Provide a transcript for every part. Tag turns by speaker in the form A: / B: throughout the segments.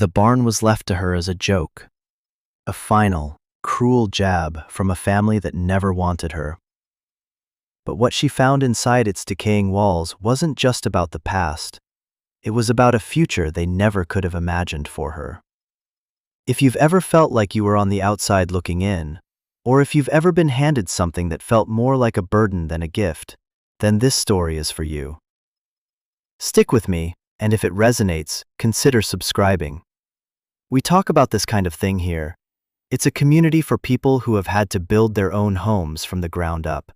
A: The barn was left to her as a joke, a final, cruel jab from a family that never wanted her. But what she found inside its decaying walls wasn't just about the past. It was about a future they never could have imagined for her. If you've ever felt like you were on the outside looking in, or if you've ever been handed something that felt more like a burden than a gift, then this story is for you. Stick with me, and if it resonates, consider subscribing. We talk about this kind of thing here. It's a community for people who have had to build their own homes from the ground up.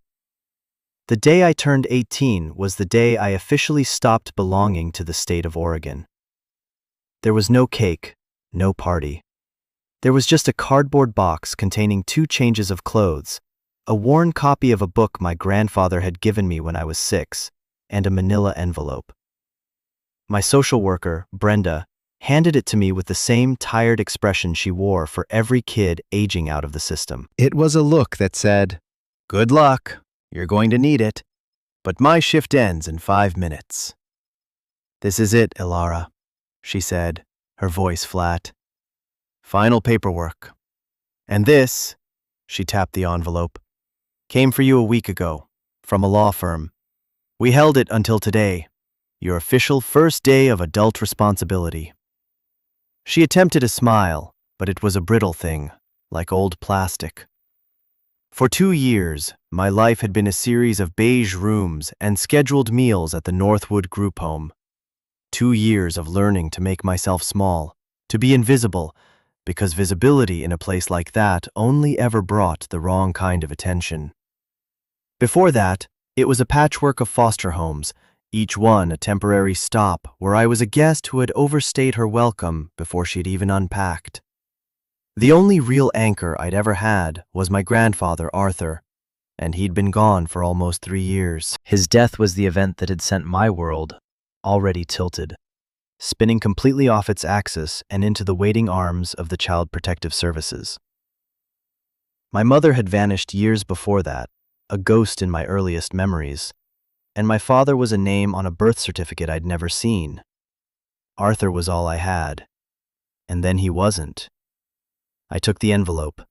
A: The day I turned 18 was the day I officially stopped belonging to the state of Oregon. There was no cake, no party. There was just a cardboard box containing 2 changes of clothes, a worn copy of a book my grandfather had given me when I was 6, and a manila envelope. My social worker, Brenda, handed it to me with the same tired expression she wore for every kid aging out of the system.
B: It was a look that said, "Good luck. You're going to need it, but my shift ends in 5 minutes.
A: "This is it, Ilara," she said, her voice flat.
B: "Final paperwork. And this," she tapped the envelope, "came for you a week ago, from a law firm. We held it until today, your official first day of adult responsibility." She attempted a smile, but it was a brittle thing, like old plastic. For 2 years, my life had been a series of beige rooms and scheduled meals at the Northwood group home. 2 years of learning to make myself small, to be invisible, because visibility in a place like that only ever brought the wrong kind of attention. Before that, it was a patchwork of foster homes, each one a temporary stop where I was a guest who had overstayed her welcome before she'd even unpacked. The only real anchor I'd ever had was my grandfather, Arthur, and he'd been gone for almost 3 years.
A: His death was the event that had sent my world, already tilted, spinning completely off its axis and into the waiting arms of the Child Protective Services. My mother had vanished years before that, a ghost in my earliest memories, and my father was a name on a birth certificate I'd never seen. Arthur was all I had, and then he wasn't. I took the envelope.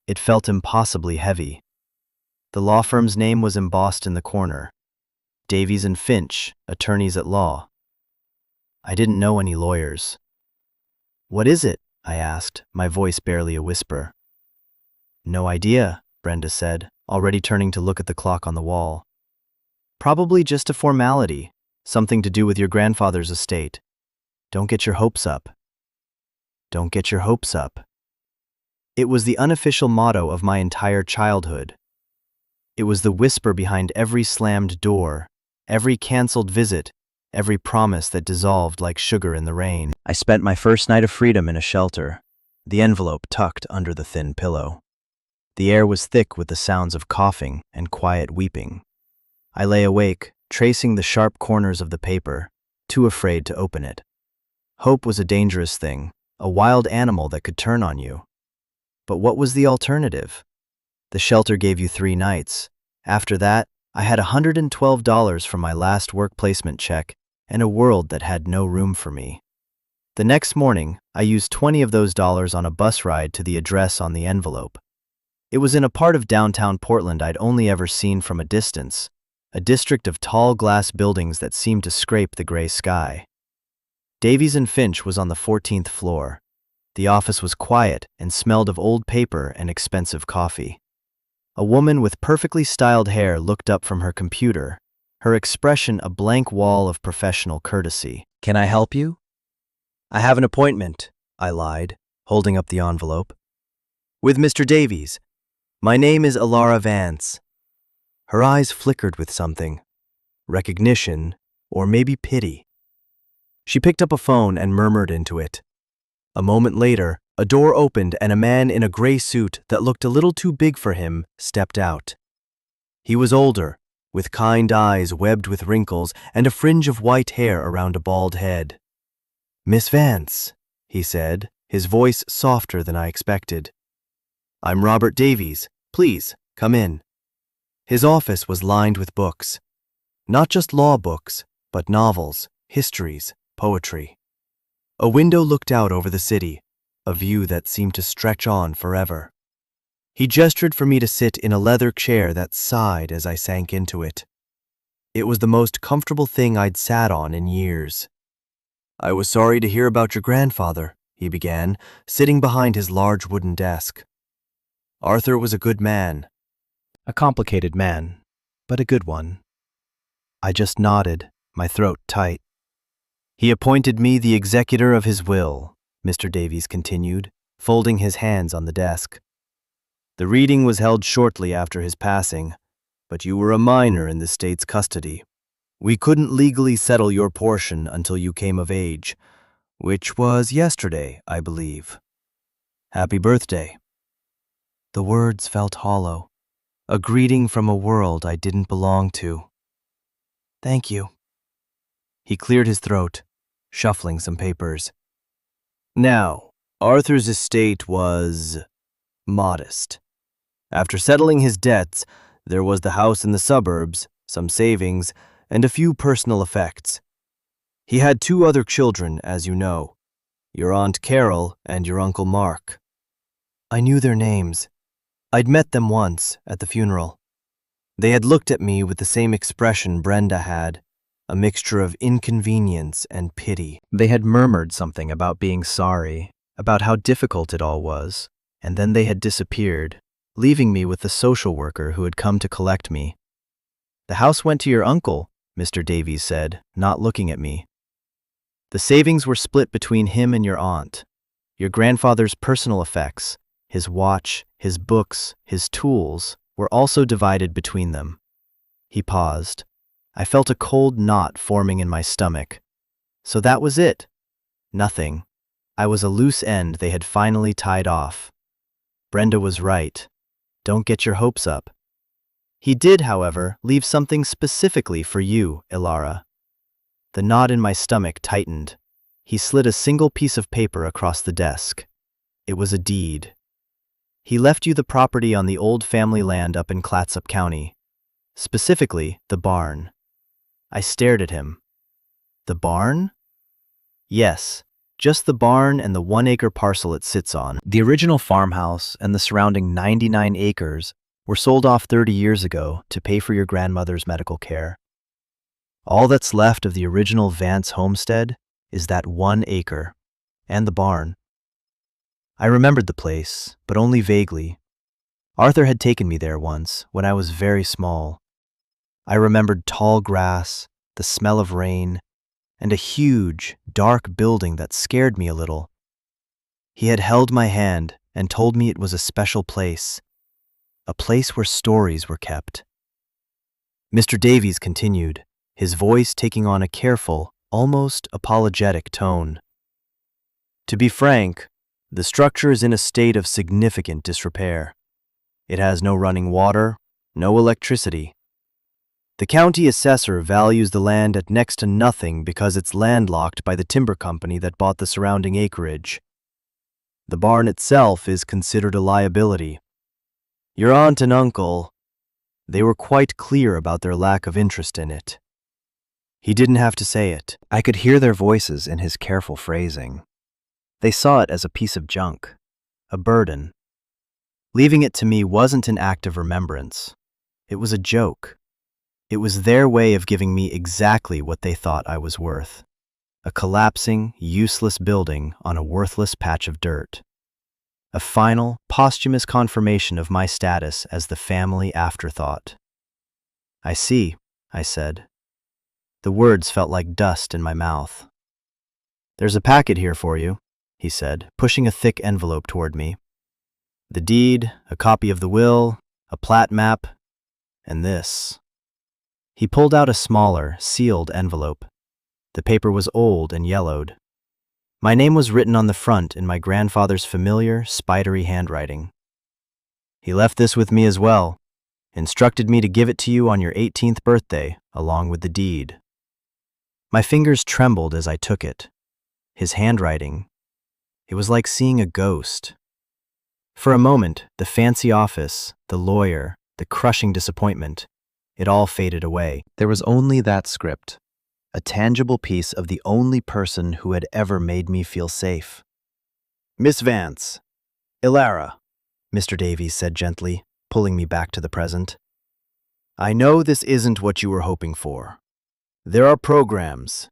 A: It felt impossibly heavy. The law firm's name was embossed in the corner. Davies and Finch, attorneys at law. I didn't know any lawyers. "What is it?" I asked, my voice barely a whisper. "No idea," Brenda said, already turning to look at the clock on the wall. "Probably just a formality, something to do with your grandfather's estate. Don't get your hopes up." Don't get your hopes up. It was the unofficial motto of my entire childhood. It was the whisper behind every slammed door, every canceled visit, every promise that dissolved like sugar in the rain. I spent my first night of freedom in a shelter, the envelope tucked under the thin pillow. The air was thick with the sounds of coughing and quiet weeping. I lay awake, tracing the sharp corners of the paper, too afraid to open it. Hope was a dangerous thing, a wild animal that could turn on you. But what was the alternative? The shelter gave you 3 nights. After that, I had $112 from my last work placement check and a world that had no room for me. The next morning, I used 20 of those dollars on a bus ride to the address on the envelope. It was in a part of downtown Portland I'd only ever seen from a distance, a district of tall glass buildings that seemed to scrape the gray sky. Davies and Finch was on the 14th floor. The office was quiet and smelled of old paper and expensive coffee. A woman with perfectly styled hair looked up from her computer, her expression a blank wall of professional courtesy.
B: "Can I help you?"
A: "I have an appointment," I lied, holding up the envelope. "With Mr. Davies. My name is Ilara Vance." Her eyes flickered with something. Recognition, or maybe pity. She picked up a phone and murmured into it. A moment later, a door opened and a man in a gray suit that looked a little too big for him stepped out. He was older, with kind eyes webbed with wrinkles and a fringe of white hair around a bald head. "Miss Vance," he said, his voice softer than I expected. "I'm Robert Davies. Please, come in." His office was lined with books. Not just law books, but novels, histories, poetry.
B: A window looked out over the city, a view that seemed to stretch on forever. He gestured for me to sit in a leather chair that sighed as I sank into it. It was the most comfortable thing I'd sat on in years. "I was sorry to hear about your grandfather," he began, sitting behind his large wooden desk. "Arthur was a good man."
A: A complicated man, but a good one. I just nodded, my throat tight. "He appointed me the executor of his will," Mr. Davies continued, folding his hands on the desk. "The reading was held shortly after his passing, but you were a minor in the state's custody. We couldn't legally settle your portion until you came of age, which was yesterday, I believe. Happy birthday." The words felt hollow, a greeting from a world I didn't belong to. "Thank you." He cleared his throat, shuffling some papers. "Now, Arthur's estate was modest. After settling his debts, there was the house in the suburbs, some savings, and a few personal effects. He had 2 other children, as you know, your Aunt Carol and your Uncle Mark. I knew their names. I'd met them once at the funeral. They had looked at me with the same expression Brenda had, a mixture of inconvenience and pity. They had murmured something about being sorry, about how difficult it all was, and then they had disappeared, leaving me with the social worker who had come to collect me. The house went to your uncle, Mr. Davies said, not looking at me. The savings were split between him and your aunt. Your grandfather's personal effects, his watch, his books, his tools, were also divided between them. He paused. I felt a cold knot forming in my stomach. So that was it. Nothing. I was a loose end they had finally tied off. Brenda was right. Don't get your hopes up. He did, however, leave something specifically for you, Ilara. The knot in my stomach tightened. He slid a single piece of paper across the desk. It was a deed. He left you the property on the old family land up in Clatsop County. Specifically, the barn. I stared at him. The barn? Yes, just the barn and the 1-acre parcel it sits on. The original farmhouse and the surrounding 99 acres were sold off 30 years ago to pay for your grandmother's medical care. All that's left of the original Vance homestead is that 1 acre and the barn. I remembered the place, but only vaguely. Arthur had taken me there once when I was very small. I remembered tall grass, the smell of rain, and a huge, dark building that scared me a little. He had held my hand and told me it was a special place, a place where stories were kept. Mr. Davies continued, his voice taking on a careful, almost apologetic tone. To be frank, the structure is in a state of significant disrepair. It has no running water, no electricity. The county assessor values the land at next to nothing because it's landlocked by the timber company that bought the surrounding acreage. The barn itself is considered a liability. Your aunt and uncle, they were quite clear about their lack of interest in it. He didn't have to say it. I could hear their voices in his careful phrasing. They saw it as a piece of junk, a burden. Leaving it to me wasn't an act of remembrance. It was a joke. It was their way of giving me exactly what they thought I was worth. A collapsing, useless building on a worthless patch of dirt. A final, posthumous confirmation of my status as the family afterthought. I see, I said. The words felt like dust in my mouth. There's a packet here for you, he said, pushing a thick envelope toward me. The deed, a copy of the will, a plat map, and this. He pulled out a smaller, sealed envelope. The paper was old and yellowed. My name was written on the front in my grandfather's familiar, spidery handwriting. He left this with me as well, instructed me to give it to you on your 18th birthday, along with the deed. My fingers trembled as I took it. His handwriting, it was like seeing a ghost. For a moment, the fancy office, the lawyer, the crushing disappointment, it all faded away. There was only that script, a tangible piece of the only person who had ever made me feel safe.
B: Miss Vance. Ilara.
A: Mr. Davies said gently, pulling me back to the present.
B: I know this isn't what you were hoping for. There are programs,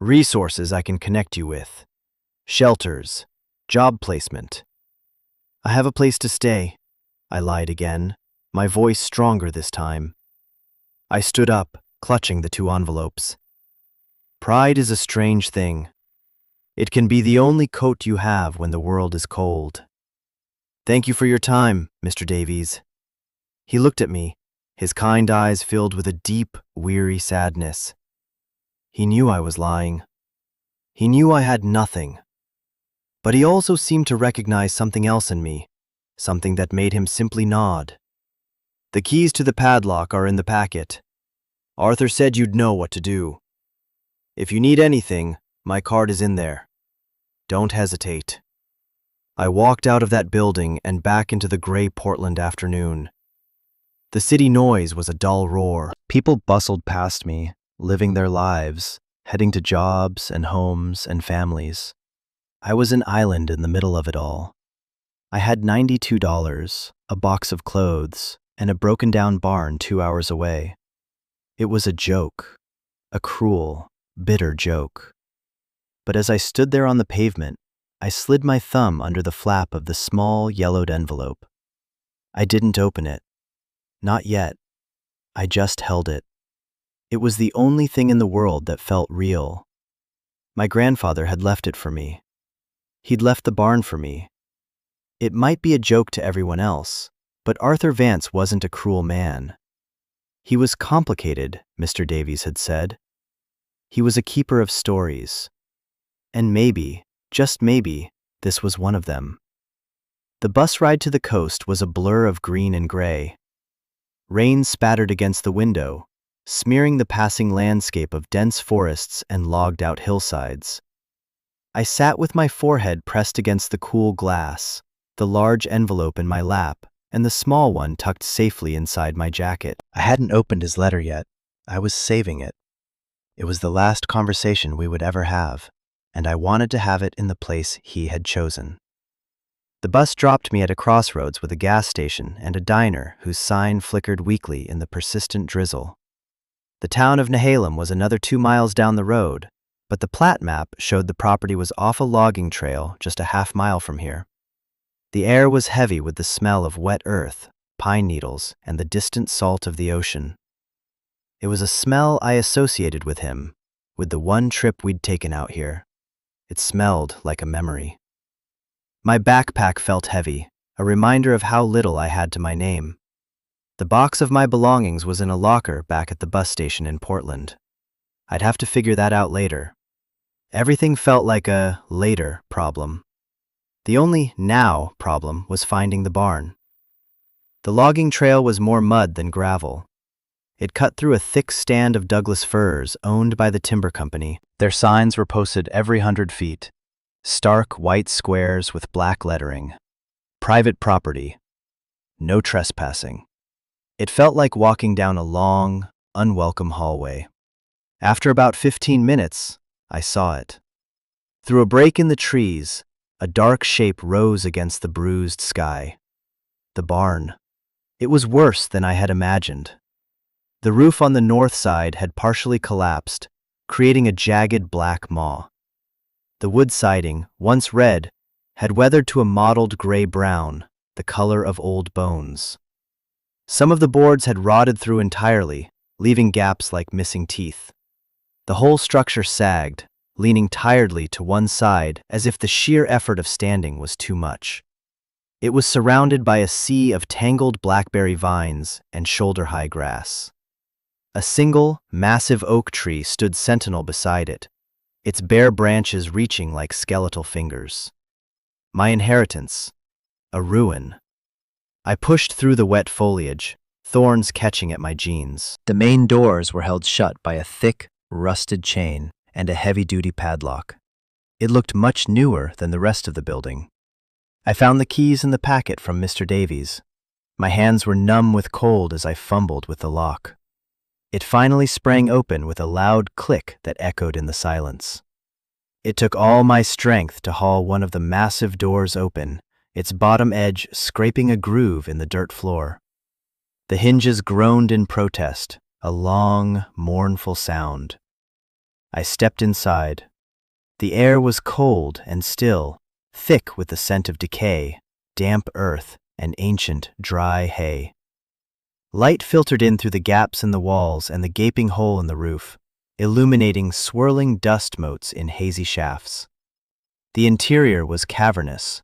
B: resources I can connect you with, shelters, job placement.
A: I have a place to stay, I lied again, my voice stronger this time. I stood up, clutching the 2 envelopes. Pride is a strange thing. It can be the only coat you have when the world is cold. Thank you for your time, Mr. Davies. He looked at me, his kind eyes filled with a deep, weary sadness. He knew I was lying. He knew I had nothing. But he also seemed to recognize something else in me, something that made him simply nod. The keys to the padlock are in the packet. Arthur said you'd know what to do. If you need anything, my card is in there. Don't hesitate. I walked out of that building and back into the gray Portland afternoon. The city noise was a dull roar. People bustled past me, living their lives, heading to jobs and homes and families. I was an island in the middle of it all. I had $92, a box of clothes, and a broken-down barn 2 hours away. It was a joke, a cruel, bitter joke. But as I stood there on the pavement, I slid my thumb under the flap of the small, yellowed envelope. I didn't open it. Not yet. I just held it. It was the only thing in the world that felt real. My grandfather had left it for me. He'd left the barn for me. It might be a joke to everyone else, but Arthur Vance wasn't a cruel man. He was complicated, Mr. Davies had said. He was a keeper of stories. And maybe, just maybe, this was one of them. The bus ride to the coast was a blur of green and gray. Rain spattered against the window, smearing the passing landscape of dense forests and logged-out hillsides. I sat with my forehead pressed against the cool glass, the large envelope in my lap, and the small one tucked safely inside my jacket. I hadn't opened his letter yet. I was saving it. It was the last conversation we would ever have, and I wanted to have it in the place he had chosen. The bus dropped me at a crossroads with a gas station and a diner whose sign flickered weakly in the persistent drizzle. The town of Nehalem was another 2 miles down the road, but the plat map showed the property was off a logging trail just a half-mile from here. The air was heavy with the smell of wet earth, pine needles, and the distant salt of the ocean. It was a smell I associated with him, with the one trip we'd taken out here. It smelled like a memory. My backpack felt heavy, a reminder of how little I had to my name. The box of my belongings was in a locker back at the bus station in Portland. I'd have to figure that out later. Everything felt like a later problem. The only now problem was finding the barn. The logging trail was more mud than gravel. It cut through a thick stand of Douglas firs owned by the timber company. Their signs were posted every 100 feet. Stark white squares with black lettering. Private property. No trespassing. It felt like walking down a long, unwelcome hallway. After about 15 minutes, I saw it. Through a break in the trees, a dark shape rose against the bruised sky. The barn. It was worse than I had imagined. The roof on the north side had partially collapsed, creating a jagged black maw. The wood siding, once red, had weathered to a mottled gray-brown, the color of old bones. Some of the boards had rotted through entirely, leaving gaps like missing teeth. The whole structure sagged, leaning tiredly to one side as if the sheer effort of standing was too much. It was surrounded by a sea of tangled blackberry vines and shoulder-high grass. A single, massive oak tree stood sentinel beside it, its bare branches reaching like skeletal fingers. My inheritance. A ruin. I pushed through the wet foliage, thorns catching at my jeans. The main doors were held shut by a thick, rusted chain and a heavy-duty padlock. It looked much newer than the rest of the building. I found the keys in the packet from Mr. Davies. My hands were numb with cold as I fumbled with the lock. It finally sprang open with a loud click that echoed in the silence. It took all my strength to haul one of the massive doors open, its bottom edge scraping a groove in the dirt floor. The hinges groaned in protest, a long, mournful sound. I stepped inside. The air was cold and still, thick with the scent of decay, damp earth, and ancient, dry hay. Light filtered in through the gaps in the walls and the gaping hole in the roof, illuminating swirling dust motes in hazy shafts. The interior was cavernous.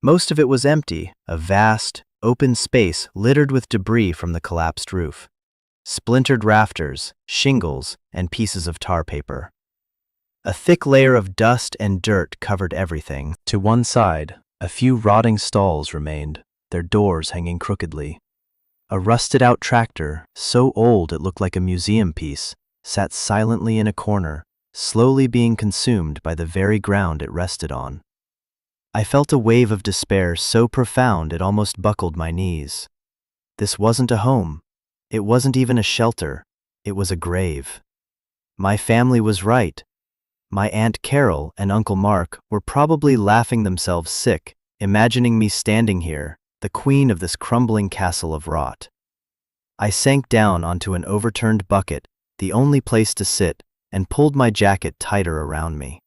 A: Most of it was empty, a vast, open space littered with debris from the collapsed roof. Splintered rafters, shingles, and pieces of tar paper. A thick layer of dust and dirt covered everything. To one side, a few rotting stalls remained, their doors hanging crookedly. A rusted-out tractor, so old it looked like a museum piece, sat silently in a corner, slowly being consumed by the very ground it rested on. I felt a wave of despair so profound it almost buckled my knees. This wasn't a home. It wasn't even a shelter. It was a grave. My family was right. My Aunt Carol and Uncle Mark were probably laughing themselves sick, imagining me standing here, the queen of this crumbling castle of rot. I sank down onto an overturned bucket, the only place to sit, and pulled my jacket tighter around me.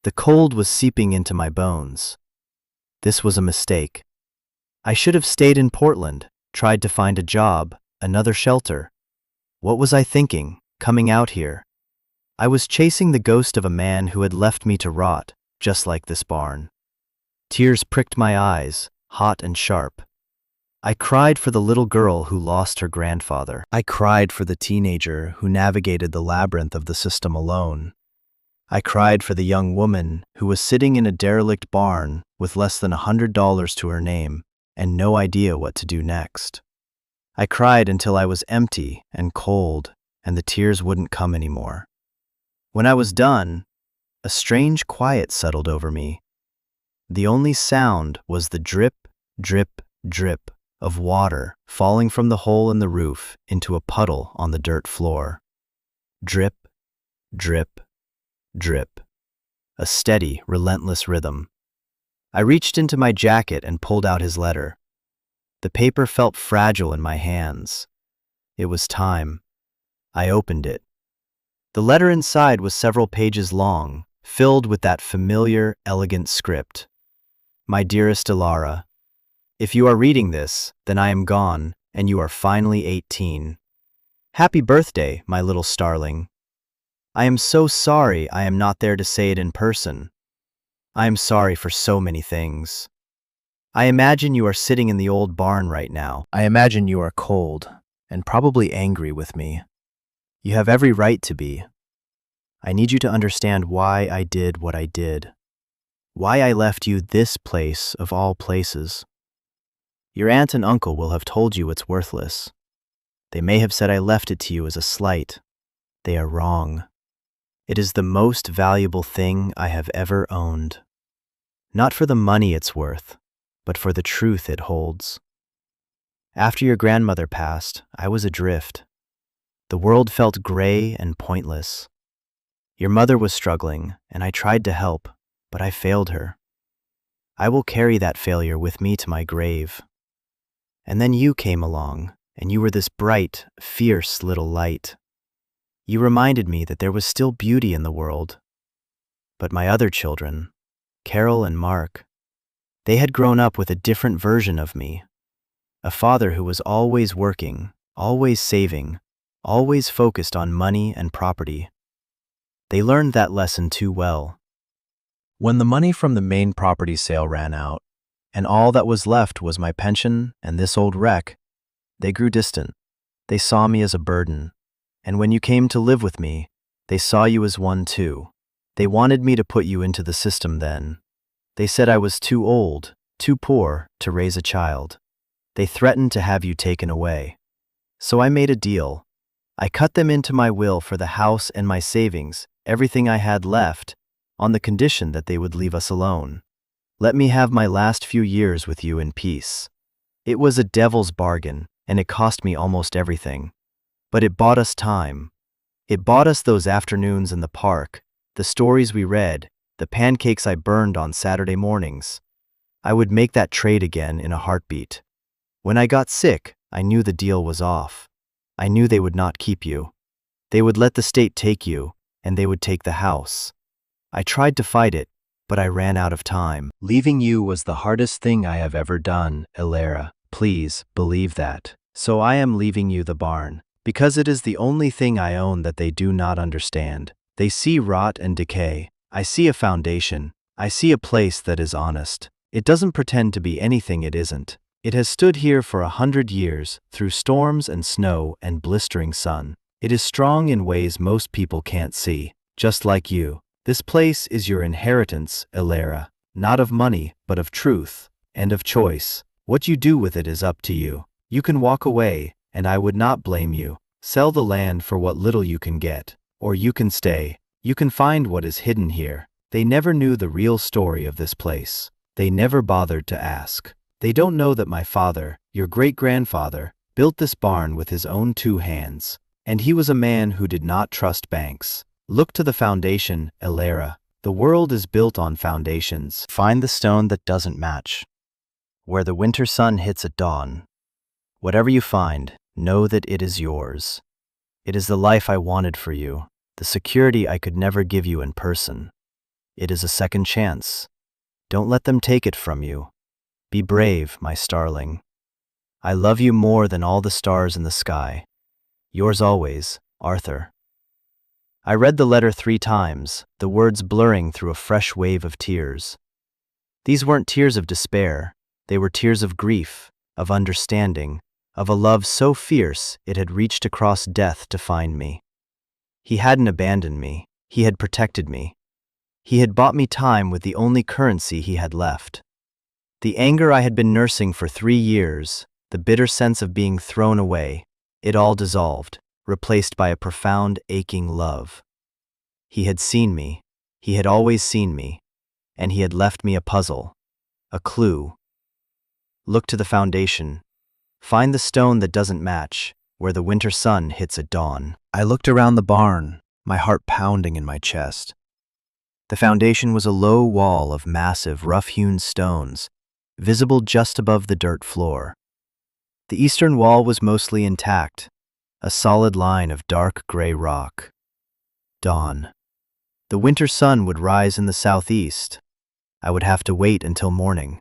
A: The cold was seeping into my bones. This was a mistake. I should have stayed in Portland, tried to find a job, another shelter. What was I thinking, coming out here? I was chasing the ghost of a man who had left me to rot, just like this barn. Tears pricked my eyes, hot and sharp. I cried for the little girl who lost her grandfather. I cried for the teenager who navigated the labyrinth of the system alone. I cried for the young woman who was sitting in a derelict barn with less than $100 to her name and no idea what to do next. I cried until I was empty and cold, and the tears wouldn't come anymore. When I was done, a strange quiet settled over me. The only sound was the drip, drip, drip of water falling from the hole in the roof into a puddle on the dirt floor. Drip, drip, drip. A steady, relentless rhythm. I reached into my jacket and pulled out his letter. The paper felt fragile in my hands. It was time. I opened it. The letter inside was several pages long, filled with that familiar, elegant script. My dearest Ilara, if you are reading this, then I am gone, and you are finally 18. Happy birthday, my little starling. I am so sorry I am not there to say it in person. I am sorry for so many things. I imagine you are sitting in the old barn right now. I imagine you are cold, and probably angry with me. You have every right to be. I need you to understand why I did what I did. Why I left you this place of all places. Your aunt and uncle will have told you it's worthless. They may have said I left it to you as a slight. They are wrong. It is the most valuable thing I have ever owned. Not for the money it's worth, but for the truth it holds. After your grandmother passed, I was adrift. The world felt gray and pointless. Your mother was struggling, and I tried to help, but I failed her. I will carry that failure with me to my grave. And then you came along, and you were this bright, fierce little light. You reminded me that there was still beauty in the world. But my other children, Carol and Mark, they had grown up with a different version of me. A father who was always working, always saving, always focused on money and property. They learned that lesson too well. When the money from the main property sale ran out, and all that was left was my pension and this old wreck, they grew distant. They saw me as a burden. And when you came to live with me, they saw you as one too. They wanted me to put you into the system then. They said I was too old, too poor to raise a child. They threatened to have you taken away. So I made a deal. I cut them into my will for the house and my savings, everything I had left, on the condition that they would leave us alone. Let me have my last few years with you in peace. It was a devil's bargain, and it cost me almost everything. But it bought us time. It bought us those afternoons in the park, the stories we read, the pancakes I burned on Saturday mornings. I would make that trade again in a heartbeat. When I got sick, I knew the deal was off. I knew they would not keep you. They would let the state take you, and they would take the house. I tried to fight it, but I ran out of time. Leaving you was the hardest thing I have ever done, Elara. Please, believe that. So I am leaving you the barn, because it is the only thing I own that they do not understand. They see rot and decay. I see a foundation. I see a place that is honest. It doesn't pretend to be anything it isn't. It has stood here for 100 years, through storms and snow and blistering sun. It is strong in ways most people can't see, just like you. This place is your inheritance, Elara, not of money, but of truth, and of choice. What you do with it is up to you. You can walk away, and I would not blame you. Sell the land for what little you can get, or you can stay. You can find what is hidden here. They never knew the real story of this place. They never bothered to ask. They don't know that my father, your great-grandfather, built this barn with his own 2 hands. And he was a man who did not trust banks. Look to the foundation, Elara. The world is built on foundations. Find the stone that doesn't match, where the winter sun hits at dawn. Whatever you find, know that it is yours. It is the life I wanted for you, the security I could never give you in person. It is a second chance. Don't let them take it from you. Be brave, my starling. I love you more than all the stars in the sky. Yours always, Arthur. I read the letter 3 times, the words blurring through a fresh wave of tears. These weren't tears of despair. They were tears of grief, of understanding, of a love so fierce it had reached across death to find me. He hadn't abandoned me. He had protected me. He had bought me time with the only currency he had left. The anger I had been nursing for 3 years, the bitter sense of being thrown away, it all dissolved, replaced by a profound, aching love. He had seen me. He had always seen me. And he had left me a puzzle, a clue. Look to the foundation. Find the stone that doesn't match, where the winter sun hits at dawn. I looked around the barn, my heart pounding in my chest. The foundation was a low wall of massive, rough-hewn stones, visible just above the dirt floor. The eastern wall was mostly intact, a solid line of dark gray rock. Dawn. The winter sun would rise in the southeast. I would have to wait until morning.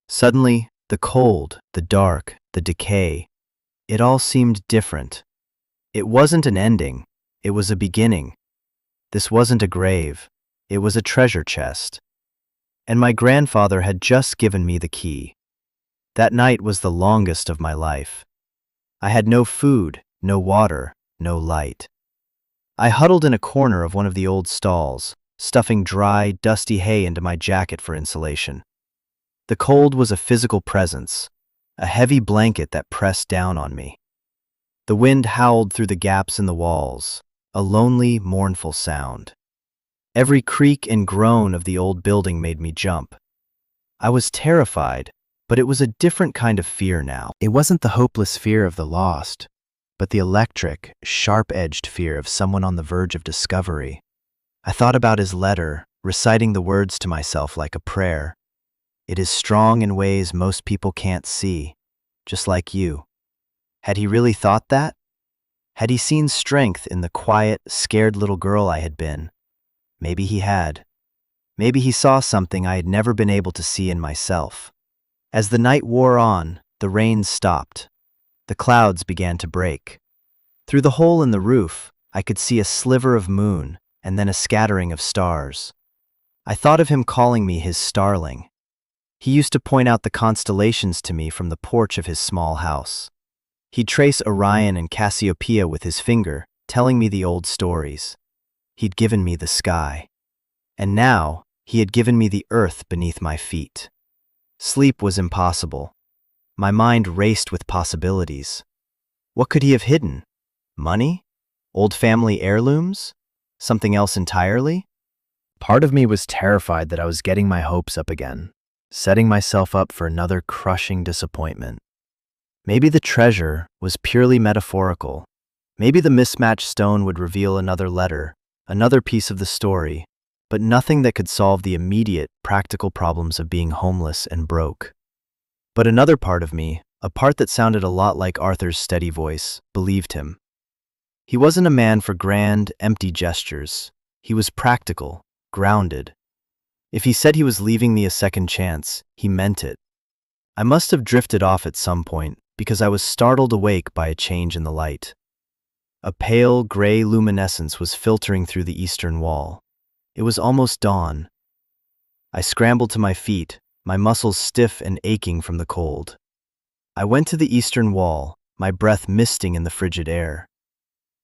A: Suddenly, the cold, the dark, the decay, it all seemed different. It wasn't an ending, it was a beginning. This wasn't a grave, it was a treasure chest. And my grandfather had just given me the key. That night was the longest of my life. I had no food, no water, no light. I huddled in a corner of one of the old stalls, stuffing dry, dusty hay into my jacket for insulation. The cold was a physical presence, a heavy blanket that pressed down on me. The wind howled through the gaps in the walls, a lonely, mournful sound. Every creak and groan of the old building made me jump. I was terrified, but it was a different kind of fear now. It wasn't the hopeless fear of the lost, but the electric, sharp-edged fear of someone on the verge of discovery. I thought about his letter, reciting the words to myself like a prayer. It is strong in ways most people can't see, just like you. Had he really thought that? Had he seen strength in the quiet, scared little girl I had been? Maybe he had. Maybe he saw something I had never been able to see in myself. As the night wore on, the rain stopped. The clouds began to break. Through the hole in the roof, I could see a sliver of moon and then a scattering of stars. I thought of him calling me his starling. He used to point out the constellations to me from the porch of his small house. He'd trace Orion and Cassiopeia with his finger, telling me the old stories. He'd given me the sky. And now, he had given me the earth beneath my feet. Sleep was impossible. My mind raced with possibilities. What could he have hidden? Money? Old family heirlooms? Something else entirely? Part of me was terrified that I was getting my hopes up again, setting myself up for another crushing disappointment. Maybe the treasure was purely metaphorical. Maybe the mismatched stone would reveal another letter, another piece of the story, but nothing that could solve the immediate, practical problems of being homeless and broke. But another part of me, a part that sounded a lot like Arthur's steady voice, believed him. He wasn't a man for grand, empty gestures. He was practical, grounded. If he said he was leaving me a second chance, he meant it. I must have drifted off at some point because I was startled awake by a change in the light. A pale, gray luminescence was filtering through the eastern wall. It was almost dawn. I scrambled to my feet, my muscles stiff and aching from the cold. I went to the eastern wall, my breath misting in the frigid air.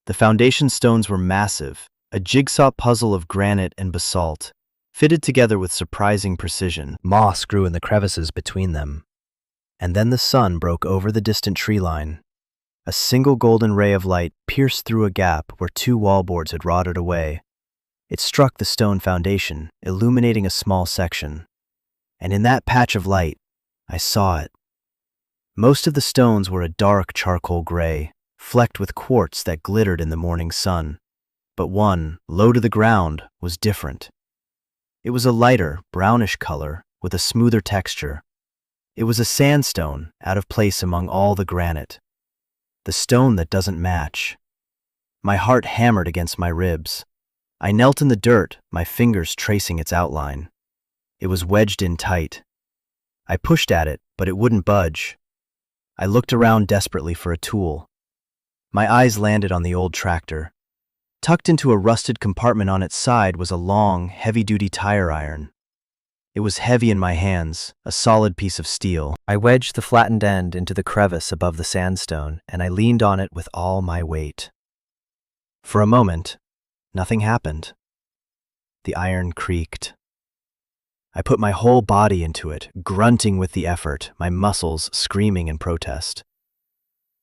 A: The foundation stones were massive, a jigsaw puzzle of granite and basalt, fitted together with surprising precision. Moss grew in the crevices between them. And then the sun broke over the distant tree line. A single golden ray of light pierced through a gap where two wallboards had rotted away. It struck the stone foundation, illuminating a small section. And in that patch of light, I saw it. Most of the stones were a dark charcoal gray, flecked with quartz that glittered in the morning sun. But one, low to the ground, was different. It was a lighter, brownish color with a smoother texture. It was a sandstone, out of place among all the granite. The stone that doesn't match. My heart hammered against my ribs. I knelt in the dirt, my fingers tracing its outline. It was wedged in tight. I pushed at it, but it wouldn't budge. I looked around desperately for a tool. My eyes landed on the old tractor. Tucked into a rusted compartment on its side was a long, heavy-duty tire iron. It was heavy in my hands, a solid piece of steel. I wedged the flattened end into the crevice above the sandstone, and I leaned on it with all my weight. For a moment, nothing happened. The iron creaked. I put my whole body into it, grunting with the effort, my muscles screaming in protest.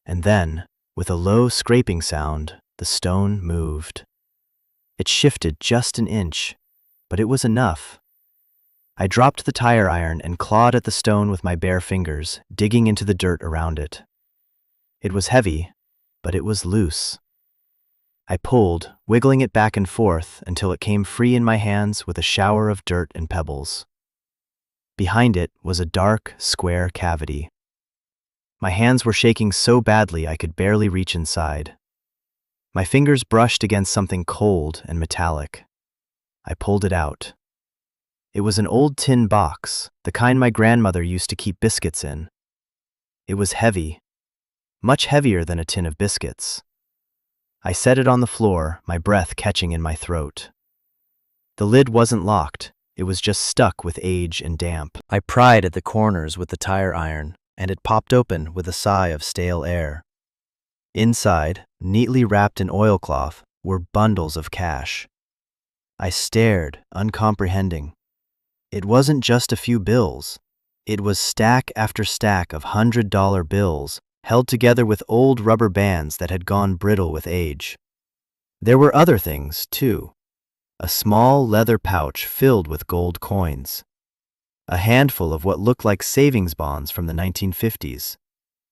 A: And then, with a low scraping sound, the stone moved. It shifted just an inch, but it was enough. I dropped the tire iron and clawed at the stone with my bare fingers, digging into the dirt around it. It was heavy, but it was loose. I pulled, wiggling it back and forth until it came free in my hands with a shower of dirt and pebbles. Behind it was a dark, square cavity. My hands were shaking so badly I could barely reach inside. My fingers brushed against something cold and metallic. I pulled it out. It was an old tin box, the kind my grandmother used to keep biscuits in. It was heavy, much heavier than a tin of biscuits. I set it on the floor, my breath catching in my throat. The lid wasn't locked, it was just stuck with age and damp. I pried at the corners with the tire iron, and it popped open with a sigh of stale air. Inside, neatly wrapped in oilcloth, were bundles of cash. I stared, uncomprehending. It wasn't just a few bills. It was stack after stack of $100 bills, held together with old rubber bands that had gone brittle with age. There were other things, too. A small leather pouch filled with gold coins. A handful of what looked like savings bonds from the 1950s.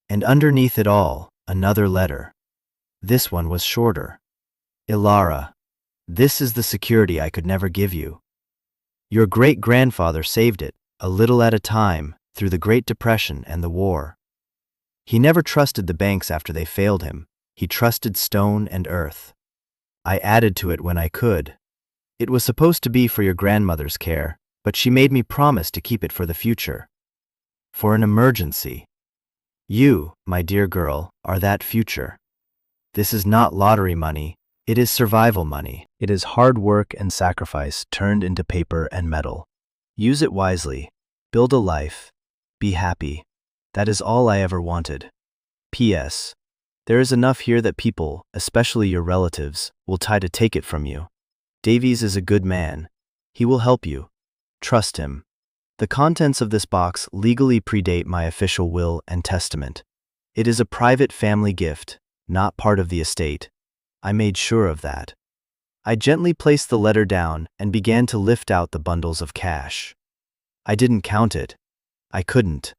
A: And underneath it all, another letter. This one was shorter. Ilara, this is the security I could never give you. Your great-grandfather saved it, a little at a time, through the Great Depression and the war. He never trusted the banks after they failed him. He trusted stone and earth. I added to it when I could. It was supposed to be for your grandmother's care, but she made me promise to keep it for the future. For an emergency. You, my dear girl, are that future. This is not lottery money. It is survival money. It is hard work and sacrifice turned into paper and metal. Use it wisely. Build a life. Be happy. That is all I ever wanted. P.S. There is enough here that people, especially your relatives, will try to take it from you. Davies is a good man. He will help you. Trust him. The contents of this box legally predate my official will and testament. It is a private family gift, not part of the estate. I made sure of that. I gently placed the letter down and began to lift out the bundles of cash. I didn't count it. I couldn't.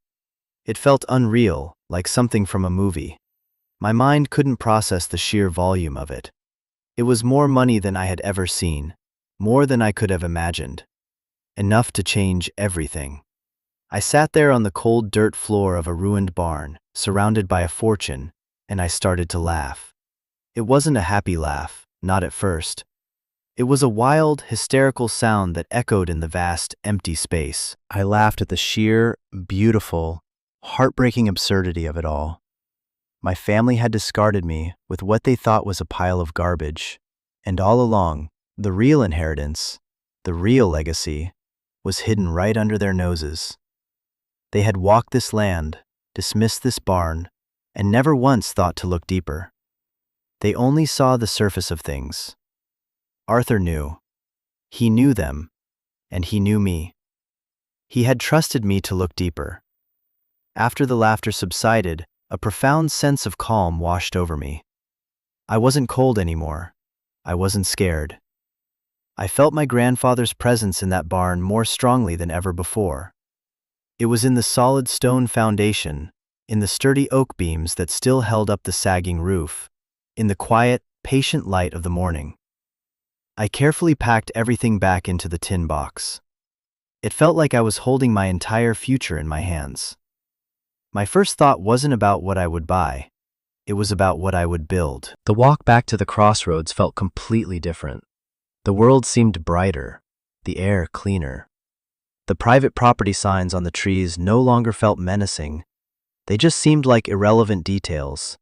A: It felt unreal, like something from a movie. My mind couldn't process the sheer volume of it. It was more money than I had ever seen, more than I could have imagined. Enough to change everything. I sat there on the cold dirt floor of a ruined barn, surrounded by a fortune, and I started to laugh. It wasn't a happy laugh, not at first. It was a wild, hysterical sound that echoed in the vast, empty space.
B: I laughed at the sheer, beautiful, heartbreaking absurdity of it all. My family had discarded me with what they thought was a pile of garbage, and all along, the real inheritance, the real legacy, was hidden right under their noses. They had walked this land, dismissed this barn, and never once thought to look deeper. They only saw the surface of things. Arthur knew. He knew them, and he knew me. He had trusted me to look deeper. After the laughter subsided, a profound sense of calm washed over me. I wasn't cold anymore. I wasn't scared. I felt my grandfather's presence in that barn more strongly than ever before. It was in the solid stone foundation, in the sturdy oak beams that still held up the sagging roof, in the quiet, patient light of the morning. I carefully packed everything back into the tin box. It felt like I was holding my entire future in my hands. My first thought wasn't about what I would buy. It was about what I would build. The walk back to the crossroads felt completely different. The world seemed brighter, the air cleaner. The private property signs on the trees no longer felt menacing. They just seemed like irrelevant details.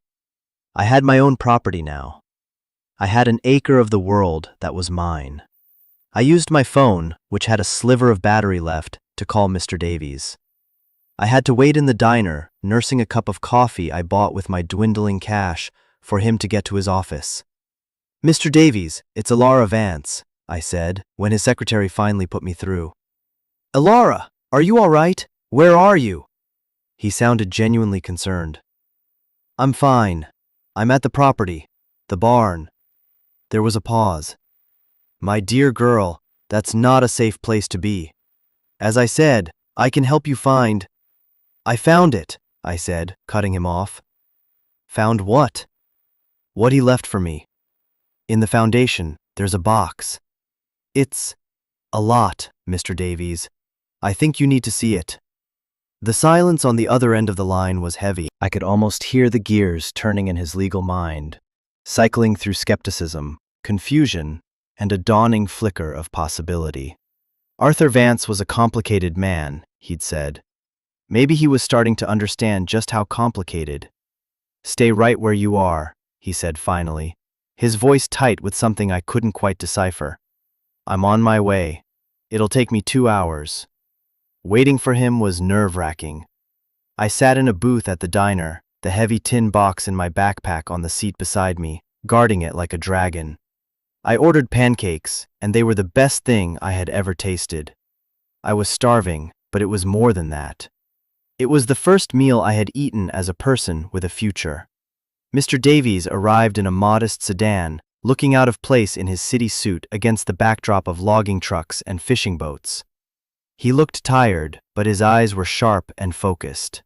B: I had my own property now. I had an acre of the world that was mine. I used my phone, which had a sliver of battery left, to call Mr. Davies. I had to wait in the diner, nursing a cup of coffee I bought with my dwindling cash, for him to get to his office. "Mr. Davies, it's Elara Vance," I said, when his secretary finally put me through. "Elara, are you all right? Where are you?" He sounded genuinely concerned. "I'm fine. I'm at the property, the barn." There was a pause. "My dear girl, that's not a safe place to be. As I said, I can help you find—" "I found it," I said, cutting him off. "Found what?" "What he left for me. In the foundation, there's a box. It's a lot, Mr. Davies. I think you need to see it." The silence on the other end of the line was heavy. I could almost hear the gears turning in his legal mind, cycling through skepticism, confusion, and a dawning flicker of possibility. Arthur Vance was a complicated man, he'd said. Maybe he was starting to understand just how complicated. "Stay right where you are," he said finally, his voice tight with something I couldn't quite decipher. "I'm on my way. It'll take me 2 hours." Waiting for him was nerve-wracking. I sat in a booth at the diner, the heavy tin box in my backpack on the seat beside me, guarding it like a dragon. I ordered pancakes, and they were the best thing I had ever tasted. I was starving, but it was more than that. It was the first meal I had eaten as a person with a future. Mr. Davies arrived in a modest sedan, looking out of place in his city suit against the backdrop of logging trucks and fishing boats. He looked tired, but his eyes were sharp and focused.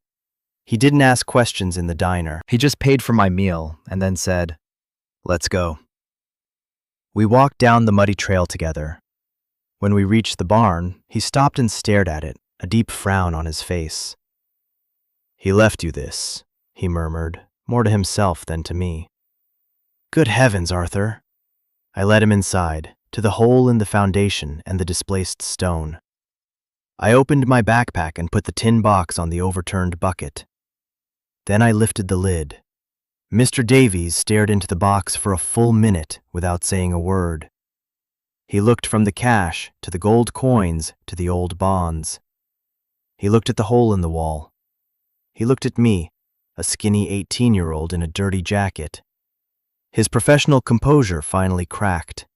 B: He didn't ask questions in the diner. He just paid for my meal and then said, "Let's go." We walked down the muddy trail together. When we reached the barn, he stopped and stared at it, a deep frown on his face. "He left you this," he murmured, more to himself than to me. "Good heavens, Arthur." I led him inside, to the hole in the foundation and the displaced stone. I opened my backpack and put the tin box on the overturned bucket. Then I lifted the lid. Mr. Davies stared into the box for a full minute without saying a word. He looked from the cash to the gold coins to the old bonds. He looked at the hole in the wall. He looked at me, a skinny 18-year-old in a dirty jacket. His professional composure finally cracked.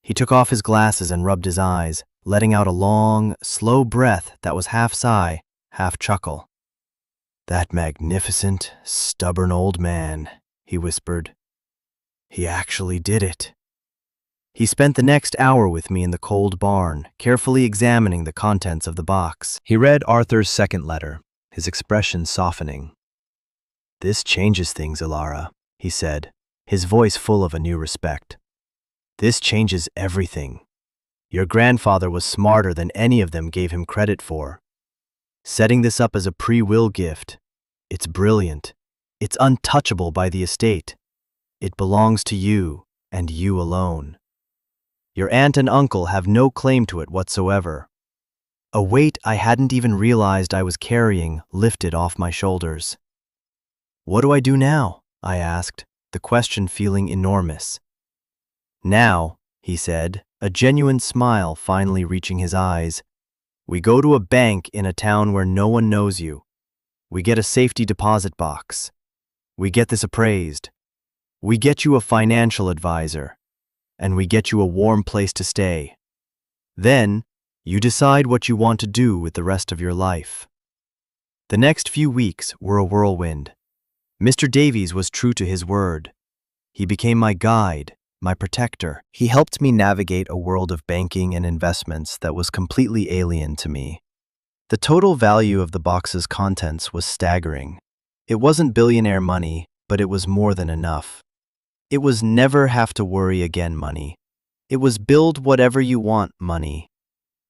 B: He took off his glasses and rubbed his eyes, letting out a long, slow breath that was half sigh, half chuckle. "That magnificent, stubborn old man," he whispered. "He actually did it." He spent the next hour with me in the cold barn, carefully examining the contents of the box. He read Arthur's second letter, his expression softening.
A: "This changes things, Ilara," he said, his voice full of a new respect. "This changes everything. Your grandfather was smarter than any of them gave him credit for. Setting this up as a pre-will gift, it's brilliant. It's untouchable by the estate. It belongs to you, and you alone. Your aunt and uncle have no claim to it whatsoever." A weight I hadn't even realized I was carrying lifted off my shoulders. "What do I do now?" I asked, the question feeling enormous. "Now," he said, a genuine smile finally reaching his eyes, "we go to a bank in a town where no one knows you. We get a safety deposit box. We get this appraised. We get you a financial advisor. And we get you a warm place to stay. Then, you decide what you want to do with the rest of your life." The next few weeks were a whirlwind. Mr. Davies was true to his word. He became my guide, my protector. He helped me navigate a world of banking and investments that was completely alien to me. The total value of the box's contents was staggering. It wasn't billionaire money, but it was more than enough. It was never have to worry again money. It was build whatever you want money.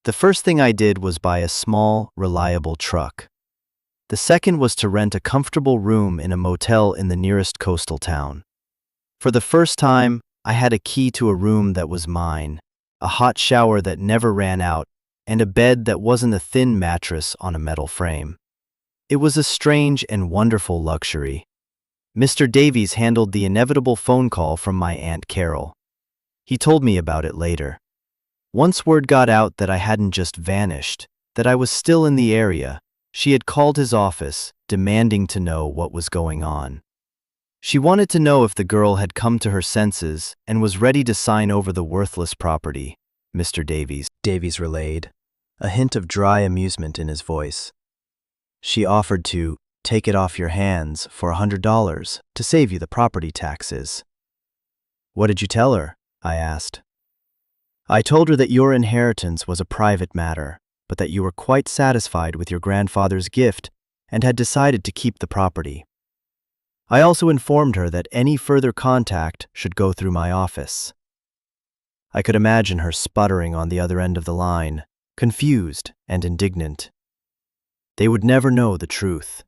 A: The first thing I did was buy a small, reliable truck. The second was to rent a comfortable room in a motel in the nearest coastal town. For the first time, I had a key to a room that was mine, a hot shower that never ran out, and a bed that wasn't a thin mattress on a metal frame. It was a strange and wonderful luxury. Mr. Davies handled the inevitable phone call from my Aunt Carol. He told me about it later. Once word got out that I hadn't just vanished, that I was still in the area, she had called his office, demanding to know what was going on. She wanted to know if the girl had come to her senses and was ready to sign over the worthless property, Mr. Davies relayed, a hint of dry amusement in his voice. She offered to take it off your hands for $100 to save you the property taxes. "What did you tell her?" I asked. "I told her that your inheritance was a private matter, but that you were quite satisfied with your grandfather's gift and had decided to keep the property. I also informed her that any further contact should go through my office." I could imagine her sputtering on the other end of the line, confused and indignant. They would never know the truth.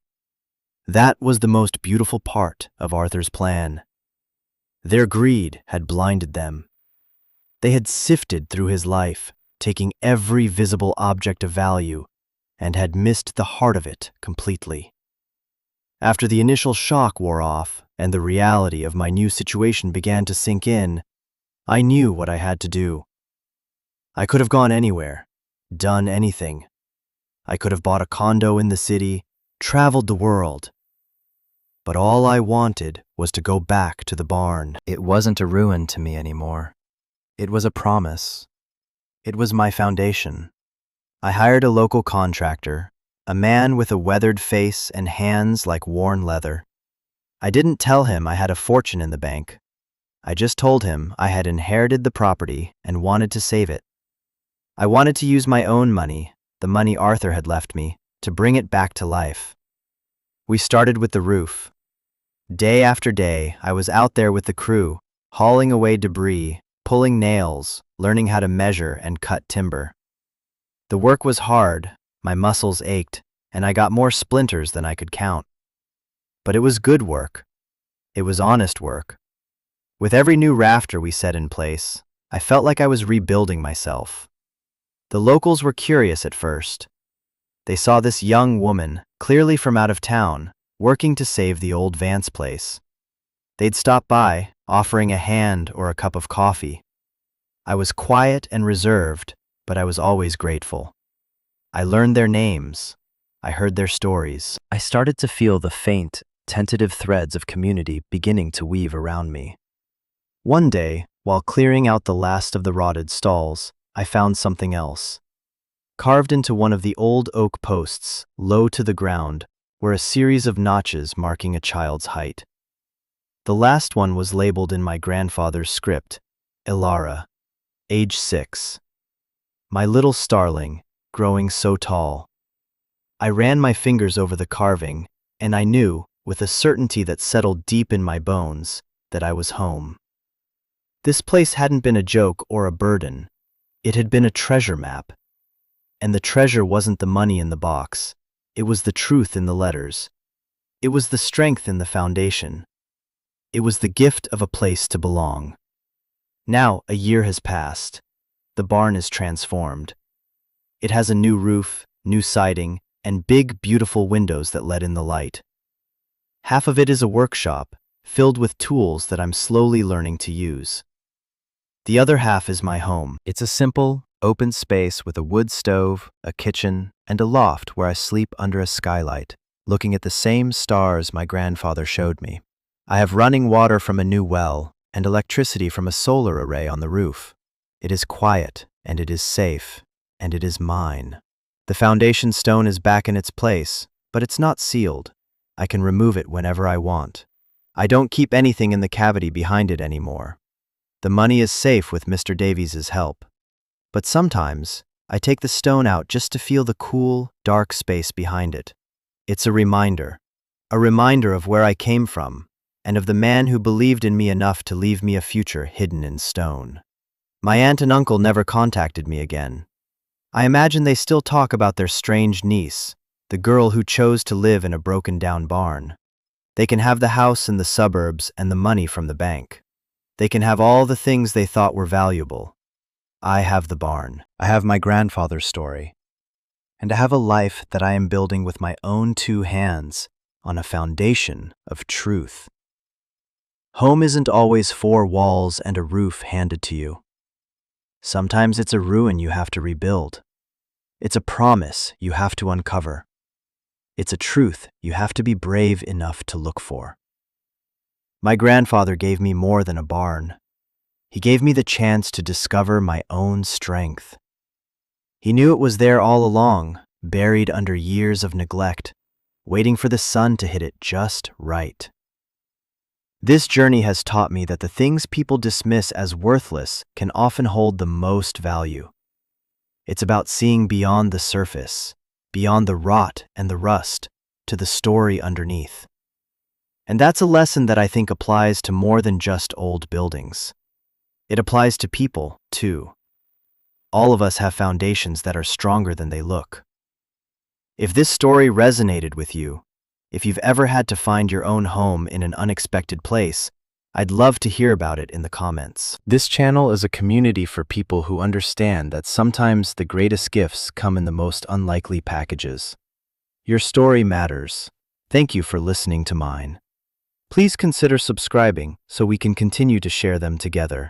A: That was the most beautiful part of Arthur's plan. Their greed had blinded them. They had sifted through his life, taking every visible object of value, and had missed the heart of it completely. After the initial shock wore off and the reality of my new situation began to sink in, I knew what I had to do. I could have gone anywhere, done anything. I could have bought a condo in the city, traveled the world. But all I wanted was to go back to the barn. It wasn't a ruin to me anymore. It was a promise. It was my foundation. I hired a local contractor, a man with a weathered face and hands like worn leather. I didn't tell him I had a fortune in the bank. I just told him I had inherited the property and wanted to save it. I wanted to use my own money, the money Arthur had left me, to bring it back to life. We started with the roof. Day after day, I was out there with the crew, hauling away debris, pulling nails, learning how to measure and cut timber. The work was hard, my muscles ached, and I got more splinters than I could count. But it was good work. It was honest work. With every new rafter we set in place, I felt like I was rebuilding myself. The locals were curious at first. They saw this young woman, clearly from out of town, working to save the old Vance place. They'd stop by, offering a hand or a cup of coffee. I was quiet and reserved, but I was always grateful. I learned their names. I heard their stories. I started to feel the faint, tentative threads of community beginning to weave around me. One day, while clearing out the last of the rotted stalls, I found something else. Carved into one of the old oak posts, low to the ground, were a series of notches marking a child's height. The last one was labeled in my grandfather's script, Ilara, age 6. My little starling, growing so tall. I ran my fingers over the carving, and I knew with a certainty that settled deep in my bones that I was home. This place hadn't been a joke or a burden. It had been a treasure map. And the treasure wasn't the money in the box. It was the truth in the letters. It was the strength in the foundation. It was the gift of a place to belong. Now, a year has passed. The barn is transformed. It has a new roof, new siding, and big, beautiful windows that let in the light. Half of it is a workshop, filled with tools that I'm slowly learning to use. The other half is my home. It's a simple, open space with a wood stove, a kitchen, and a loft where I sleep under a skylight, looking at the same stars my grandfather showed me. I have running water from a new well and electricity from a solar array on the roof. It is quiet, and it is safe, and it is mine. The foundation stone is back in its place, but it's not sealed. I can remove it whenever I want. I don't keep anything in the cavity behind it anymore. The money is safe with Mr. Davies's help. But sometimes, I take the stone out just to feel the cool, dark space behind it. It's a reminder of where I came from, and of the man who believed in me enough to leave me a future hidden in stone. My aunt and uncle never contacted me again. I imagine they still talk about their strange niece, the girl who chose to live in a broken-down barn. They can have the house in the suburbs and the money from the bank. They can have all the things they thought were valuable. I have the barn. I have my grandfather's story. And I have a life that I am building with my own 2 hands on a foundation of truth. Home isn't always 4 walls and a roof handed to you. Sometimes it's a ruin you have to rebuild. It's a promise you have to uncover. It's a truth you have to be brave enough to look for. My grandfather gave me more than a barn. He gave me the chance to discover my own strength. He knew it was there all along, buried under years of neglect, waiting for the sun to hit it just right. This journey has taught me that the things people dismiss as worthless can often hold the most value. It's about seeing beyond the surface, beyond the rot and the rust, to the story underneath. And that's a lesson that I think applies to more than just old buildings. It applies to people, too. All of us have foundations that are stronger than they look. If this story resonated with you, if you've ever had to find your own home in an unexpected place, I'd love to hear about it in the comments. This channel is a community for people who understand that sometimes the greatest gifts come in the most unlikely packages. Your story matters. Thank you for listening to mine. Please consider subscribing so we can continue to share them together.